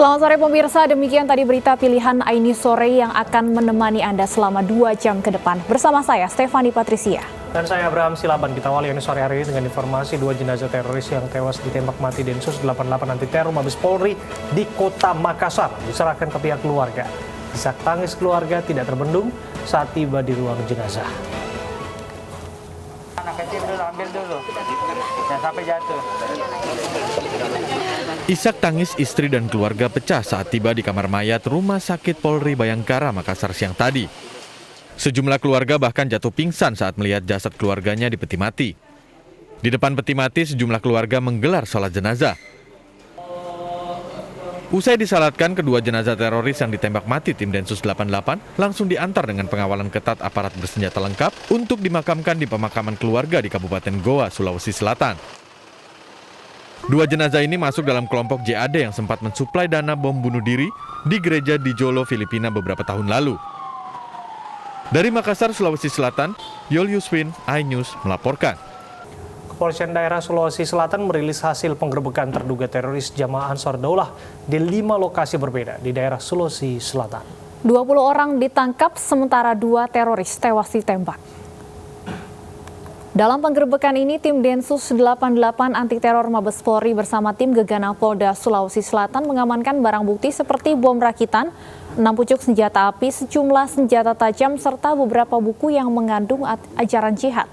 Selamat sore pemirsa, demikian tadi berita pilihan Aini Sore yang akan menemani Anda selama 2 jam ke depan. Bersama saya, Stefani Patricia. Dan saya Abraham Silaban. Kita awali sore hari ini dengan informasi 2 jenazah teroris yang tewas ditembak mati Densus 88 anti teror Mabes Polri di Kota Makassar diserahkan ke pihak keluarga. Isak tangis keluarga tidak terbendung saat tiba di ruang jenazah. Anak kecil dulu, ambil dulu. Jangan sampai jatuh. Isak tangis istri dan keluarga pecah saat tiba di kamar mayat Rumah Sakit Polri Bayangkara, Makassar siang tadi. Sejumlah keluarga bahkan jatuh pingsan saat melihat jasad keluarganya di peti mati. Di depan peti mati, sejumlah keluarga menggelar sholat jenazah. Usai disalatkan, kedua jenazah teroris yang ditembak mati tim Densus 88 langsung diantar dengan pengawalan ketat aparat bersenjata lengkap untuk dimakamkan di pemakaman keluarga di Kabupaten Goa, Sulawesi Selatan. Dua jenazah ini masuk dalam kelompok JAD yang sempat mensuplai dana bom bunuh diri di gereja di Jolo, Filipina beberapa tahun lalu. Dari Makassar, Sulawesi Selatan, Yol Yuswin, iNews melaporkan. Kepolisian daerah Sulawesi Selatan merilis hasil penggerebekan terduga teroris Jamaah Ansar Daulah di 5 lokasi berbeda di daerah Sulawesi Selatan. 20 orang ditangkap, sementara 2 teroris tewas ditembak. Dalam penggerebekan ini, tim Densus 88 anti teror Mabes Polri bersama tim Gegana Polda Sulawesi Selatan mengamankan barang bukti seperti bom rakitan, 6 pucuk senjata api, sejumlah senjata tajam, serta beberapa buku yang mengandung ajaran jihad.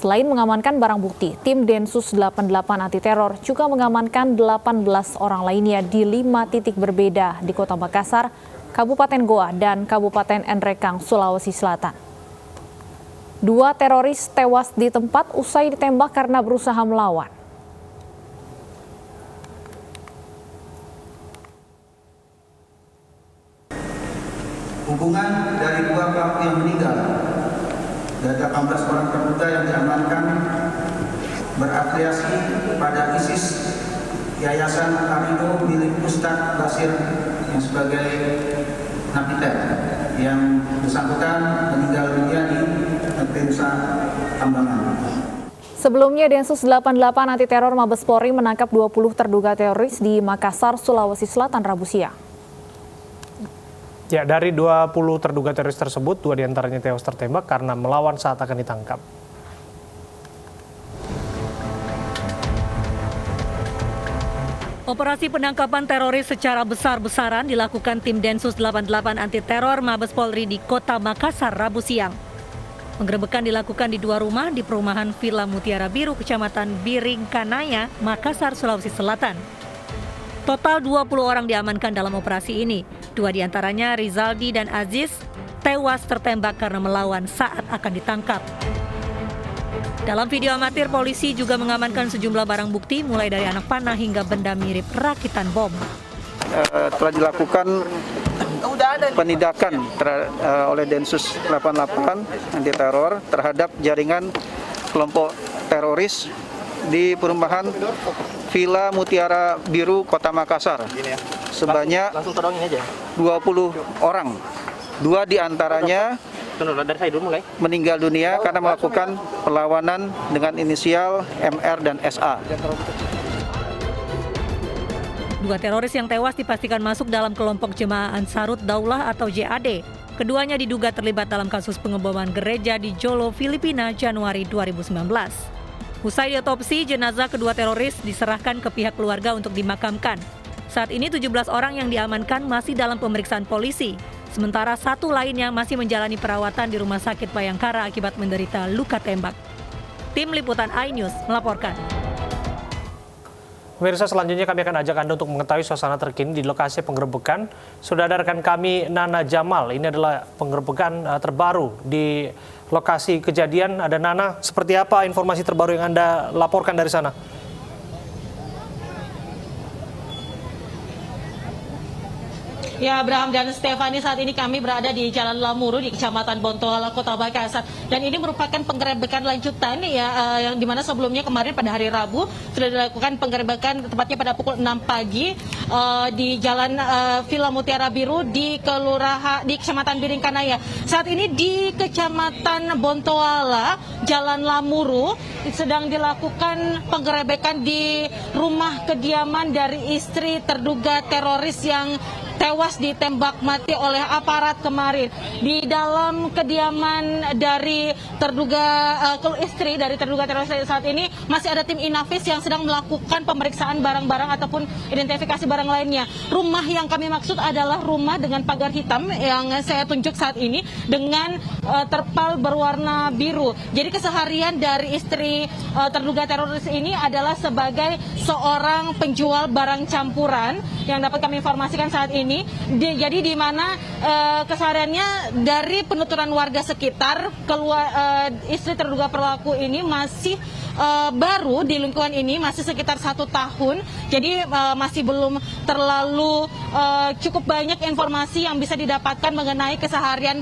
Selain mengamankan barang bukti, tim Densus 88 anti teror juga mengamankan 18 orang lainnya di 5 titik berbeda di Kota Makassar, Kabupaten Goa, dan Kabupaten Enrekang, Sulawesi Selatan. 2 teroris tewas di tempat usai ditembak karena berusaha melawan. Hubungan dari 2 pelaku yang meninggal dan 18 orang terduga yang diamankan berafiliasi pada ISIS Yayasan Arido milik Ustadz Basir yang sebagai napiter yang bersangkutan meninggal dunia di Pensa Tambangan. Sebelumnya, Densus 88 anti teror Mabes Polri menangkap 20 terduga teroris di Makassar, Sulawesi Selatan Rabu siang. Ya, dari 20 terduga teroris tersebut, 2 diantaranya tewas tertembak karena melawan saat akan ditangkap. Operasi penangkapan teroris secara besar-besaran dilakukan tim Densus 88 anti teror Mabes Polri di Kota Makassar Rabu siang. Penggerebekan dilakukan di 2 rumah di perumahan Villa Mutiara Biru, Kecamatan Biringkanaya, Makassar, Sulawesi Selatan. Total 20 orang diamankan dalam operasi ini. 2 diantaranya, Rizaldi dan Aziz, tewas tertembak karena melawan saat akan ditangkap. Dalam video amatir, polisi juga mengamankan sejumlah barang bukti, mulai dari anak panah hingga benda mirip rakitan bom. Telah dilakukan penindakan oleh Densus 88 anti teror terhadap jaringan kelompok teroris di perumahan Villa Mutiara Biru, Kota Makassar. Sebanyak 20 orang. 2 diantaranya meninggal dunia karena melakukan perlawanan dengan inisial MR dan SA. 2 teroris yang tewas dipastikan masuk dalam kelompok Jemaah Ansarut Daulah atau JAD. Keduanya diduga terlibat dalam kasus pengeboman gereja di Jolo, Filipina, Januari 2019. Usai diotopsi, jenazah kedua teroris diserahkan ke pihak keluarga untuk dimakamkan. Saat ini 17 orang yang diamankan masih dalam pemeriksaan polisi, sementara 1 lainnya masih menjalani perawatan di Rumah Sakit Bayangkara akibat menderita luka tembak. Tim Liputan iNews melaporkan. Pemirsa, selanjutnya kami akan ajak Anda untuk mengetahui suasana terkini di lokasi penggerebekan. Sudah ada rekan kami, Nana Jamal. Ini adalah penggerebekan terbaru di lokasi kejadian. Ada Nana, seperti apa informasi terbaru yang Anda laporkan dari sana? Ya, Abraham dan Stefani, saat ini kami berada di Jalan Lamuru di Kecamatan Bontoala, Kota Makassar. Dan ini merupakan penggerebekan lanjutan ya, yang dimana sebelumnya kemarin pada hari Rabu sudah dilakukan penggerebekan tepatnya pada pukul 6 pagi di Jalan Villa Mutiara Biru di Kecamatan Biringkanaya. Saat ini di Kecamatan Bontoala, Jalan Lamuru sedang dilakukan penggerebekan di rumah kediaman dari istri terduga teroris yang tewas ditembak mati oleh aparat kemarin. Di dalam kediaman dari istri dari terduga teroris saat ini masih ada tim Inafis yang sedang melakukan pemeriksaan barang-barang ataupun identifikasi barang lainnya. Rumah yang kami maksud adalah rumah dengan pagar hitam yang saya tunjuk saat ini dengan terpal berwarna biru. Jadi keseharian dari istri terduga teroris ini adalah sebagai seorang penjual barang campuran yang dapat kami informasikan saat ini. Jadi di mana kesehariannya dari penuturan warga sekitar, istri terduga pelaku ini masih baru di lingkungan ini, masih sekitar 1 tahun. Jadi masih belum terlalu cukup banyak informasi yang bisa didapatkan mengenai keseharian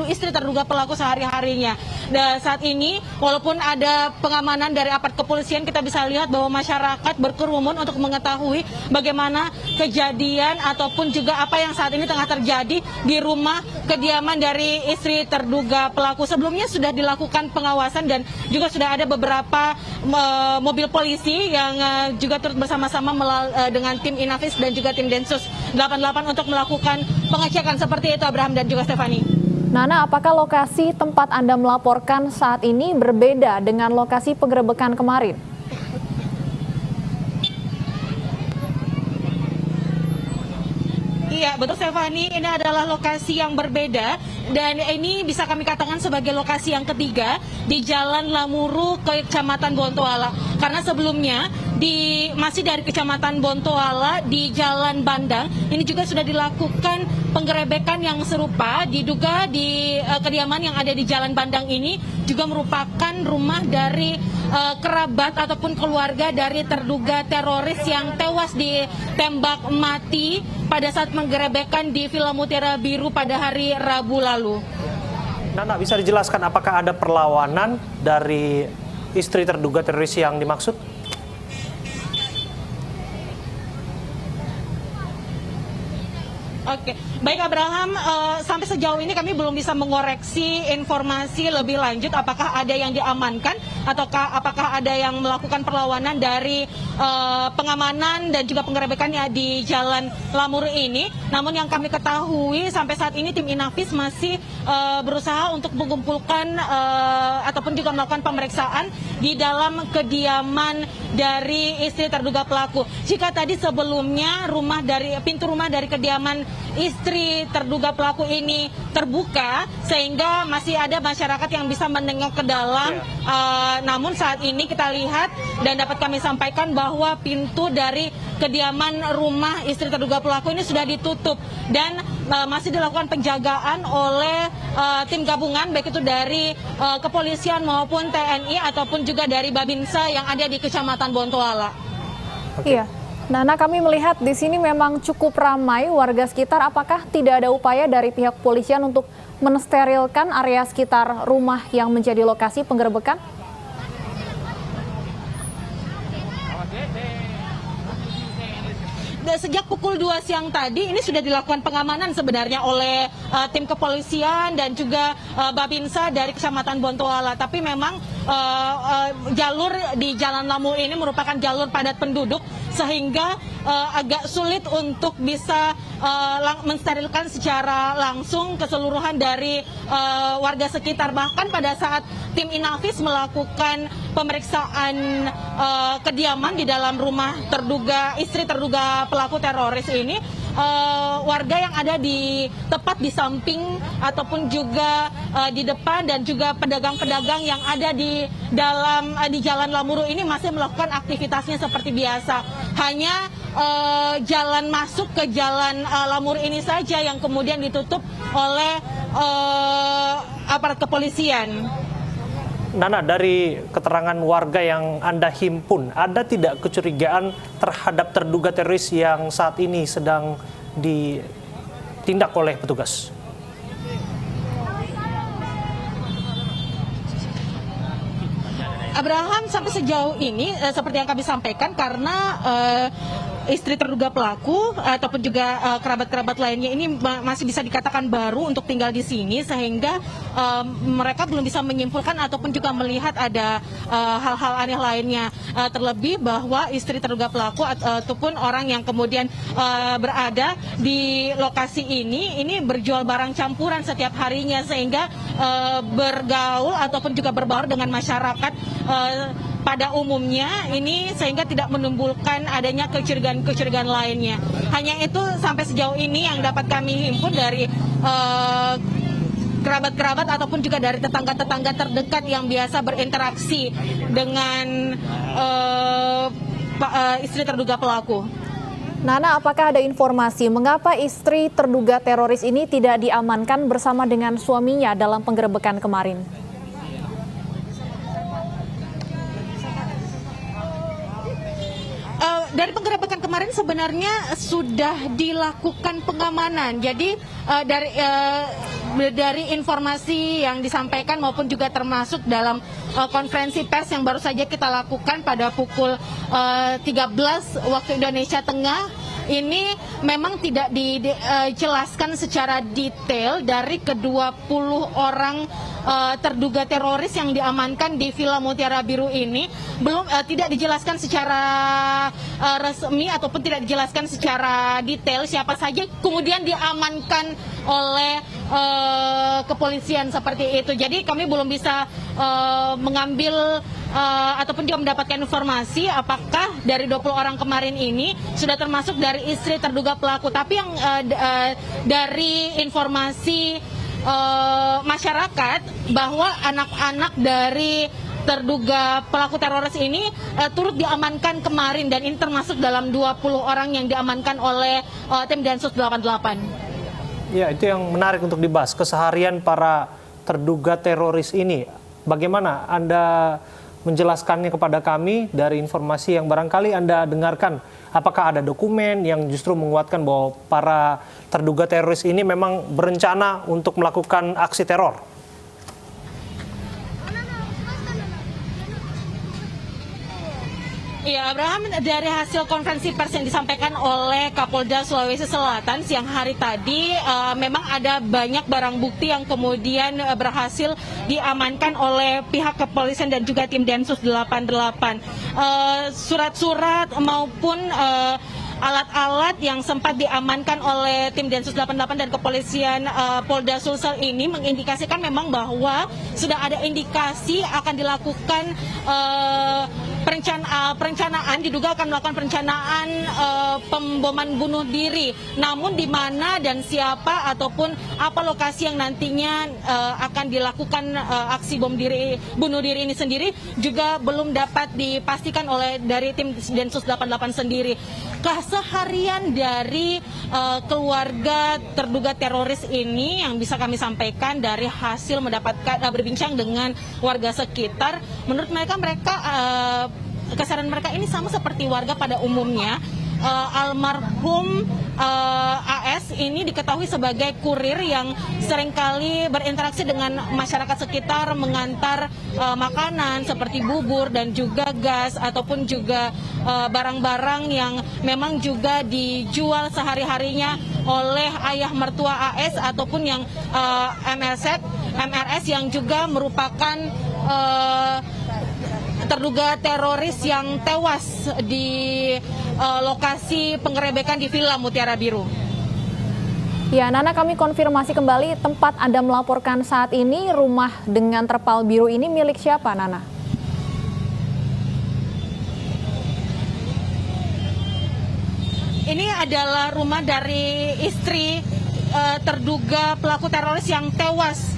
istri terduga pelaku sehari-harinya. Dan saat ini walaupun ada pengamanan dari aparat kepolisian, kita bisa lihat bahwa masyarakat berkerumun untuk mengetahui bagaimana kejadian ataupun juga apa yang saat ini tengah terjadi di rumah kediaman dari istri terduga pelaku. Sebelumnya sudah dilakukan pengawasan dan juga sudah ada beberapa mobil polisi yang juga turut bersama-sama dengan tim Inafis dan juga tim Densus 88 untuk melakukan pengecekan seperti itu, Abraham dan juga Stefani. Nana, apakah lokasi tempat Anda melaporkan saat ini berbeda dengan lokasi penggerebekan kemarin? Iya, betul Stefani, ini adalah lokasi yang berbeda dan ini bisa kami katakan sebagai lokasi yang ketiga di Jalan Lamuru ke Kecamatan Bontoala. Karena sebelumnya masih dari Kecamatan Bontoala di Jalan Bandang, ini juga sudah dilakukan penggerebekan yang serupa, diduga di kediaman yang ada di Jalan Bandang ini juga merupakan rumah dari kerabat ataupun keluarga dari terduga teroris yang tewas ditembak mati pada saat penggerebekan di Villa Mutiara Biru pada hari Rabu lalu. Nana, bisa dijelaskan apakah ada perlawanan dari istri terduga teroris yang dimaksud? Oke, baik Abraham, sampai sejauh ini kami belum bisa mengoreksi informasi lebih lanjut apakah ada yang diamankan ataukah apakah ada yang melakukan perlawanan dari pengamanan dan juga penggerebekannya di Jalan Lamuru ini. Namun yang kami ketahui sampai saat ini tim Inafis masih berusaha untuk mengumpulkan ataupun juga melakukan pemeriksaan di dalam kediaman dari istri terduga pelaku. Jika tadi sebelumnya pintu rumah dari kediaman istri terduga pelaku ini terbuka sehingga masih ada masyarakat yang bisa menengok ke dalam. Namun saat ini kita lihat dan dapat kami sampaikan bahwa pintu dari kediaman rumah istri terduga pelaku ini sudah ditutup dan masih dilakukan penjagaan oleh tim gabungan baik itu dari kepolisian maupun TNI ataupun juga dari Babinsa yang ada di Kecamatan Bontoala. Iya. Nana, kami melihat di sini memang cukup ramai warga sekitar. Apakah tidak ada upaya dari pihak kepolisian untuk mensterilkan area sekitar rumah yang menjadi lokasi penggerebekan? Sejak pukul 2 siang tadi ini sudah dilakukan pengamanan sebenarnya oleh tim kepolisian dan juga Babinsa dari Kecamatan Bontoala. Tapi memang jalur di Jalan Lamuru ini merupakan jalur padat penduduk sehingga agak sulit untuk bisa mensterilkan secara langsung keseluruhan dari warga sekitar. Bahkan pada saat tim Inafis melakukan pemeriksaan kediaman di dalam rumah istri terduga pelaku teroris ini, warga yang ada tepat di samping ataupun juga di depan dan juga pedagang-pedagang yang ada di Jalan Lamuru ini masih melakukan aktivitasnya seperti biasa. Hanya jalan masuk ke Jalan Lamuru ini saja yang kemudian ditutup oleh aparat kepolisian. Nana, dari keterangan warga yang Anda himpun, ada tidak kecurigaan terhadap terduga teroris yang saat ini sedang ditindak oleh petugas. Abraham, sampai sejauh ini seperti yang kami sampaikan, karena istri terduga pelaku ataupun juga kerabat-kerabat lainnya ini masih bisa dikatakan baru untuk tinggal di sini, sehingga mereka belum bisa menyimpulkan ataupun juga melihat ada hal-hal aneh lainnya. Terlebih bahwa istri terduga pelaku ataupun orang yang kemudian berada di lokasi ini berjual barang campuran setiap harinya, sehingga bergaul ataupun juga berbaur dengan masyarakat pada umumnya ini, sehingga tidak menimbulkan adanya kecurigaan lainnya. Hanya itu sampai sejauh ini yang dapat kami himpun dari kerabat-kerabat ataupun juga dari tetangga-tetangga terdekat yang biasa berinteraksi dengan istri terduga pelaku. Nana, apakah ada informasi mengapa istri terduga teroris ini tidak diamankan bersama dengan suaminya dalam penggerebekan kemarin? Dari penggerebekan kemarin sebenarnya sudah dilakukan pengamanan. Jadi dari informasi yang disampaikan maupun juga termasuk dalam konferensi pers yang baru saja kita lakukan pada pukul 13 waktu Indonesia Tengah, ini memang tidak dijelaskan secara detail dari ke-20 orang terduga teroris yang diamankan di Villa Mutiara Biru ini. Tidak dijelaskan secara resmi ataupun tidak dijelaskan secara detail siapa saja kemudian diamankan oleh kepolisian seperti itu. Jadi kami belum bisa mengambil ataupun juga mendapatkan informasi apakah dari 20 orang kemarin ini sudah termasuk dari istri terduga pelaku. Tapi yang dari informasi masyarakat bahwa anak-anak dari terduga pelaku teroris ini turut diamankan kemarin, dan ini termasuk dalam 20 orang yang diamankan oleh tim Densus 88. Ya, itu yang menarik untuk dibahas, keseharian para terduga teroris ini. Bagaimana Anda menjelaskannya kepada kami dari informasi yang barangkali Anda dengarkan? Apakah ada dokumen yang justru menguatkan bahwa para terduga teroris ini memang berencana untuk melakukan aksi teror? Iya, Abraham, dari hasil konferensi pers yang disampaikan oleh Kapolda Sulawesi Selatan siang hari tadi, memang ada banyak barang bukti yang kemudian berhasil diamankan oleh pihak kepolisian dan juga tim Densus 88. Surat-surat maupun alat-alat yang sempat diamankan oleh tim Densus 88 dan kepolisian Polda Sulsel ini mengindikasikan memang bahwa sudah ada indikasi akan dilakukan perencanaan, diduga akan melakukan perencanaan pemboman bunuh diri. Namun di mana dan siapa ataupun apa lokasi yang nantinya akan dilakukan aksi bunuh diri ini sendiri juga belum dapat dipastikan oleh dari tim Densus 88 sendiri. Keseharian dari keluarga terduga teroris ini yang bisa kami sampaikan dari hasil mendapatkan berbincang dengan warga sekitar, menurut mereka keseharian mereka ini sama seperti warga pada umumnya. Almarhum AS ini diketahui sebagai kurir yang seringkali berinteraksi dengan masyarakat sekitar, mengantar makanan seperti bubur dan juga gas ataupun juga barang-barang yang memang juga dijual sehari-harinya oleh ayah mertua AS ataupun yang MRS yang juga merupakan terduga teroris yang tewas di lokasi penggerebekan di Villa Mutiara Biru. Ya, Nana, kami konfirmasi kembali tempat Anda melaporkan saat ini, rumah dengan terpal biru ini milik siapa, Nana? Ini adalah rumah dari istri terduga pelaku teroris yang tewas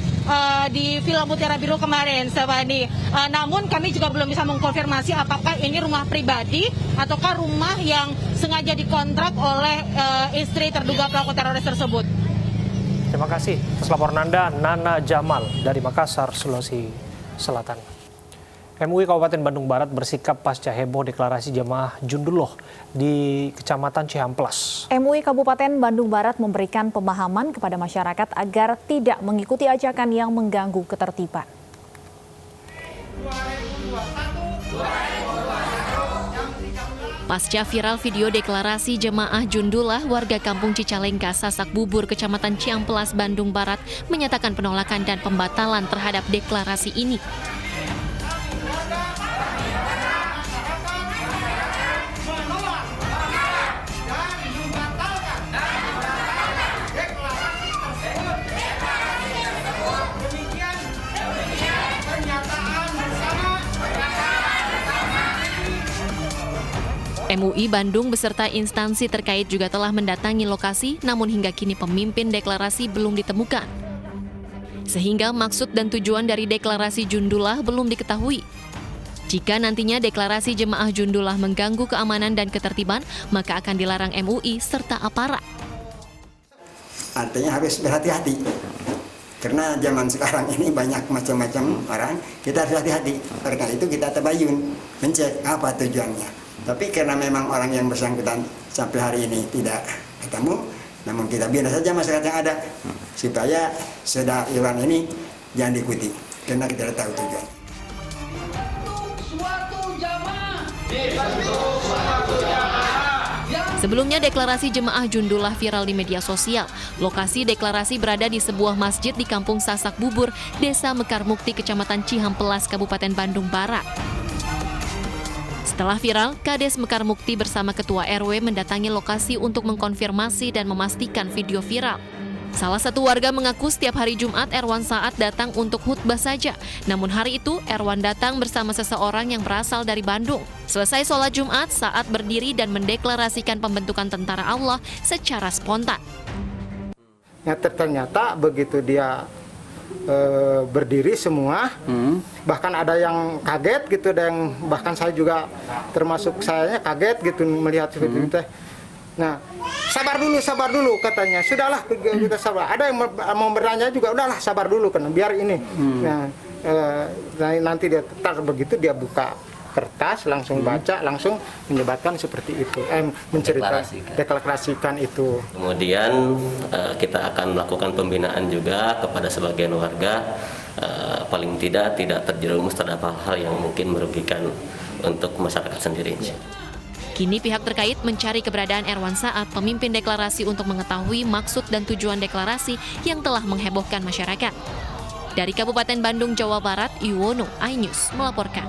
di Villa Mutiara Biru kemarin, Stefani. Namun kami juga belum bisa mengkonfirmasi apakah ini rumah pribadi ataukah rumah yang sengaja dikontrak oleh istri terduga pelaku teroris tersebut. Terima kasih atas laporan Anda, Nana Jamal dari Makassar, Sulawesi Selatan. MUI Kabupaten Bandung Barat bersikap pasca heboh deklarasi jamaah Junduloh di Kecamatan Cihamplas. MUI Kabupaten Bandung Barat memberikan pemahaman kepada masyarakat agar tidak mengikuti ajakan yang mengganggu ketertiban. Pasca viral video deklarasi jemaah Jundulah, warga kampung Cicalengka, Sasak Bubur, Kecamatan Cihamplas, Bandung Barat menyatakan penolakan dan pembatalan terhadap deklarasi ini. MUI Bandung beserta instansi terkait juga telah mendatangi lokasi, namun hingga kini pemimpin deklarasi belum ditemukan. Sehingga maksud dan tujuan dari deklarasi Jundulah belum diketahui. Jika nantinya deklarasi jemaah Jundulah mengganggu keamanan dan ketertiban, maka akan dilarang MUI serta aparat. Artinya harus berhati-hati. Karena zaman sekarang ini banyak macam-macam orang, kita harus hati-hati. Karena itu kita tabayun, mencek apa tujuannya. Tapi karena memang orang yang bersangkutan sampai hari ini tidak ketemu, namun kita biarkan saja masyarakat yang ada supaya sedakwaan ini jangan diikuti karena kita tidak tahu tujuan. Sebelumnya deklarasi jemaah Jundulah viral di media sosial. Lokasi deklarasi berada di sebuah masjid di Kampung Sasak Bubur, Desa Mekar Mukti, Kecamatan Cihamplas, Kabupaten Bandung Barat. Setelah viral, Kades Mekar Mukti bersama Ketua RW mendatangi lokasi untuk mengkonfirmasi dan memastikan video viral. Salah satu warga mengaku setiap hari Jumat Erwan Saat datang untuk khutbah saja. Namun hari itu Erwan datang bersama seseorang yang berasal dari Bandung. Selesai sholat Jumat, Saat berdiri dan mendeklarasikan pembentukan tentara Allah secara spontan. Ternyata begitu dia berdiri semua, bahkan ada yang kaget gitu, ada yang bahkan saya juga termasuk sayanya kaget gitu melihat seperti itu. Nah, sabar dulu katanya. Sudahlah kita sabar. Ada yang mau bertanya juga, udahlah sabar dulu kan biar ini. Nah, nanti dia tar begitu dia buka kertas, langsung baca, langsung menyebatkan seperti itu, deklarasikan itu. Kemudian kita akan melakukan pembinaan juga kepada sebagian warga, paling tidak terjerumus terhadap hal yang mungkin merugikan untuk masyarakat sendiri. Kini pihak terkait mencari keberadaan Erwan Saat, pemimpin deklarasi, untuk mengetahui maksud dan tujuan deklarasi yang telah menghebohkan masyarakat. Dari Kabupaten Bandung, Jawa Barat, Iwono, iNews melaporkan.